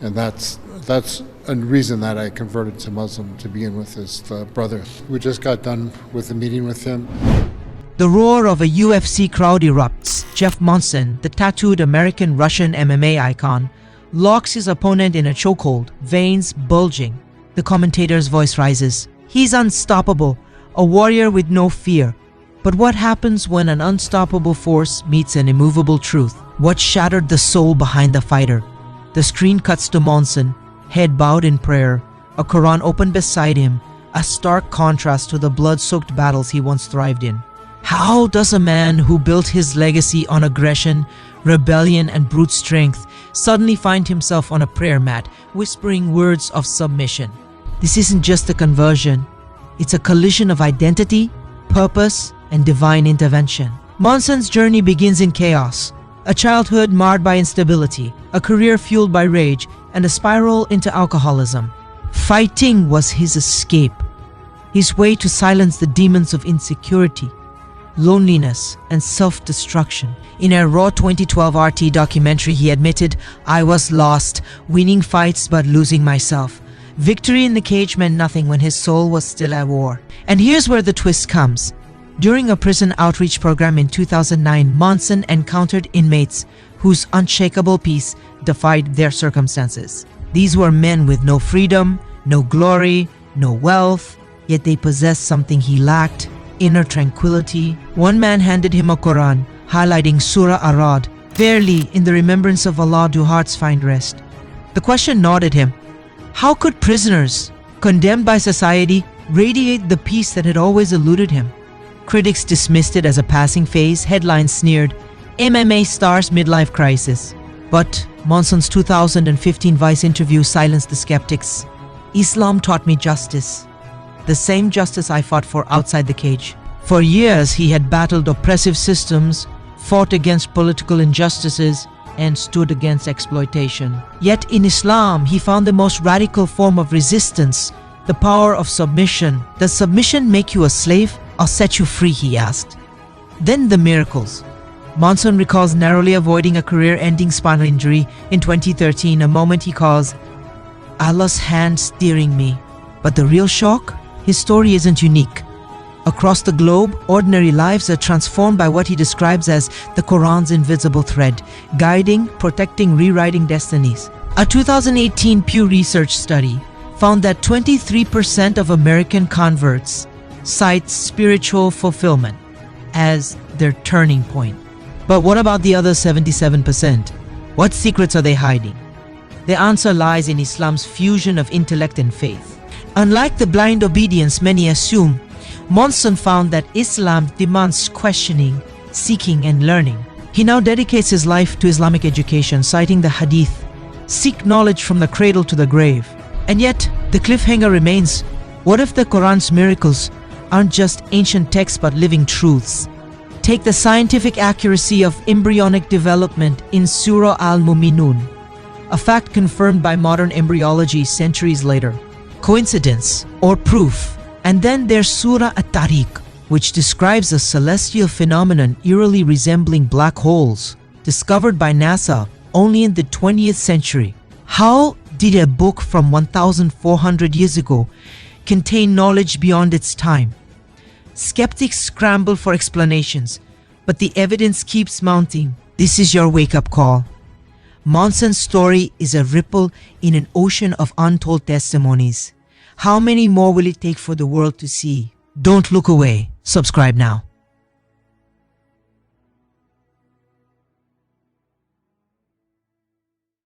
And that's a reason that I converted to Muslim to begin with, is the brother. We just got done with a meeting with him. The roar of a UFC crowd erupts. Jeff Monson, the tattooed American-Russian MMA icon, locks his opponent in a chokehold, veins bulging. The commentator's voice rises. He's unstoppable, a warrior with no fear. But what happens when an unstoppable force meets an immovable truth? What shattered the soul behind the fighter? The screen cuts to Monson, head bowed in prayer, a Quran open beside him, a stark contrast to the blood-soaked battles he once thrived in. How does a man who built his legacy on aggression, rebellion, and brute strength suddenly find himself on a prayer mat, whispering words of submission? This isn't just a conversion. It's a collision of identity, purpose, and divine intervention. Monson's journey begins in chaos. A childhood marred by instability, a career fueled by rage, and a spiral into alcoholism. Fighting was his escape, his way to silence the demons of insecurity, loneliness, and self-destruction. In a raw 2012 RT documentary, he admitted, "I was lost, winning fights but losing myself." Victory in the cage meant nothing when his soul was still at war. And here's where the twist comes. During a prison outreach program in 2009, Monson encountered inmates whose unshakable peace defied their circumstances. These were men with no freedom, no glory, no wealth, yet they possessed something he lacked: inner tranquility. One man handed him a Quran, highlighting Surah Ar-Ra'd, "Verily, in the remembrance of Allah do hearts find rest." The question gnawed at him. How could prisoners, condemned by society, radiate the peace that had always eluded him? Critics dismissed it as a passing phase. Headlines sneered, "MMA star's midlife crisis." But Monson's 2015 Vice interview silenced the skeptics. "Islam taught me justice. The same justice I fought for outside the cage." For years, he had battled oppressive systems, fought against political injustices, and stood against exploitation. Yet in Islam, he found the most radical form of resistance, the power of submission. "Does submission make you a slave or set you free?" he asked. Then the miracles. Monson recalls narrowly avoiding a career-ending spinal injury in 2013, a moment he calls Allah's hand steering me. But the real shock? His story isn't unique. Across the globe, ordinary lives are transformed by what he describes as the Quran's invisible thread, guiding, protecting, rewriting destinies. A 2018 Pew Research study found that 23% of American converts cite spiritual fulfillment as their turning point. But what about the other 77%? What secrets are they hiding? The answer lies in Islam's fusion of intellect and faith. Unlike the blind obedience many assume, Monson found that Islam demands questioning, seeking, and learning. He now dedicates his life to Islamic education, citing the Hadith, "Seek knowledge from the cradle to the grave." And yet, the cliffhanger remains. What if the Quran's miracles aren't just ancient texts but living truths? Take the scientific accuracy of embryonic development in Surah Al-Mu'minun, a fact confirmed by modern embryology centuries later. Coincidence or proof? And then there's Surah At-Tariq, which describes a celestial phenomenon eerily resembling black holes, discovered by NASA only in the 20th century. How did a book from 1,400 years ago contain knowledge beyond its time? Skeptics scramble for explanations, but the evidence keeps mounting. This is your wake-up call. Monson's story is a ripple in an ocean of untold testimonies. How many more will it take for the world to see? Don't look away. Subscribe now.